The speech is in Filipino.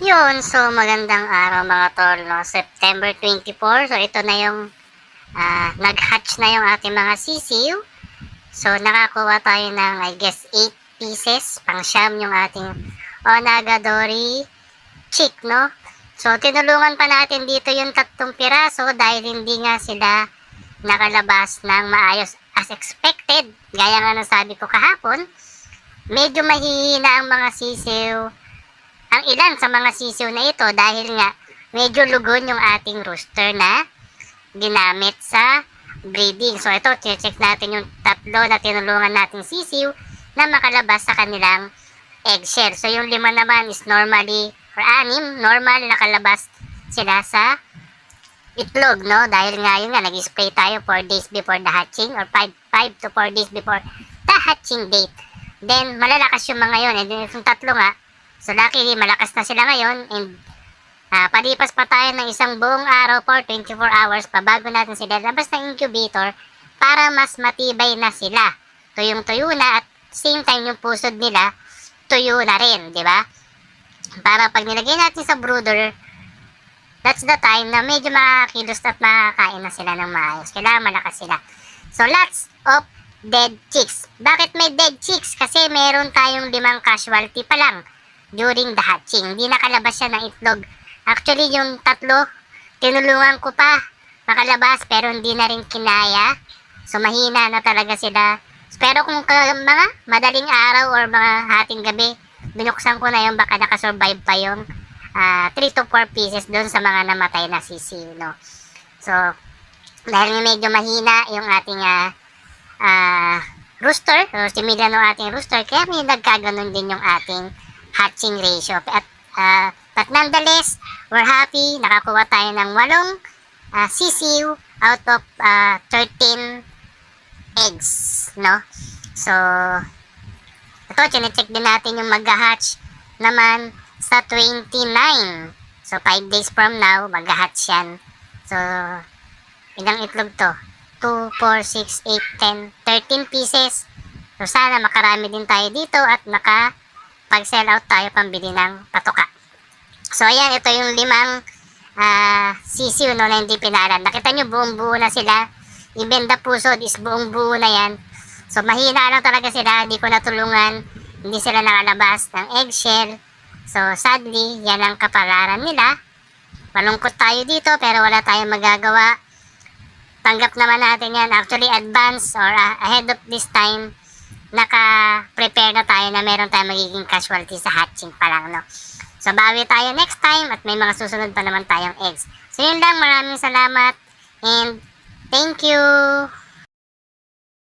Yun, so magandang araw mga tol, no? September 24, so ito na yung nag-hatch na yung ating mga sisiw. So nakakuha tayo ng I guess 8 pieces, pang siyam yung ating Onagadori chick, no? So tinulungan pa natin dito yung 3 piraso dahil hindi nga sila nakalabas ng maayos as expected. Gaya nga ng sabi ko kahapon, medyo mahihina ang mga sisiw, ang ilan sa mga sisiw na ito dahil nga medyo lugon yung ating rooster na ginamit sa breeding. So ito, check natin yung 3 na tinulungan nating sisiw na makalabas sa kanilang eggshell. So yung 5 naman is normally, or 6, normal nakalabas sila sa itlog, no? Dahil nga yun nga, nag-spray tayo 4 days before the hatching or 5 to 4 days before the hatching date. Then malalakas yung mga yun, and then yung 3 nga, so luckily, malakas na sila ngayon, and palipas pa tayo ng isang buong araw for 24 hours pa bago natin sila labas ng incubator para mas matibay na sila. Tuyong-tuyo na at same time yung pusod nila, tuyo na rin, di ba? Para pag nilagay natin sa brooder, that's the time na medyo makakilos at makakain na sila ng maayos. Kailangan malakas sila. So, lots of dead chicks. Bakit may dead chicks? Kasi meron tayong 5 casualty pa lang during the hatching. Hindi nakalabas siya ng itlog. Actually, yung 3, tinulungan ko pa makalabas pero hindi na rin kinaya. So, mahina na talaga sila. Pero kung mga madaling araw or mga hating gabi, binuksan ko na yung baka nakasurvive pa yung 3 to 4 pieces doon sa mga namatay na sisiw, no? So, dahil medyo mahina yung ating rooster, or similar ng ating rooster, kaya may nagkaganon din yung ating hatching ratio. But nonetheless, we're happy. Nakakuha tayo ng 8 sisiw out of 13 eggs, no? So, ito, chinecheck din natin yung mag-hatch naman sa 29. So, 5 days from now, mag-hatch yan. So, ilang itlog to? 2, 4, 6, 8, 10, 13 pieces. So, sana makarami din tayo dito at pag-sell out tayo pambili ng patuka. So, ayan, ito yung 5 sisiw, no, na hindi pinaran. Nakita nyo, buong buo na sila. Even the pusod is buong buo na yan. So, mahina lang talaga sila. Hindi ko natulungan. Hindi sila nakalabas ng eggshell. So, sadly, yan ang kapalaran nila. Malungkot tayo dito, pero wala tayong magagawa. Tanggap naman natin yan. Actually, advance or ahead of this time, naka-prepare na tayo na meron tayong magiging casualty sa hatching pa lang, no? So, bawi tayo next time at may mga susunod pa naman tayong eggs. So, yun lang. Maraming salamat and thank you!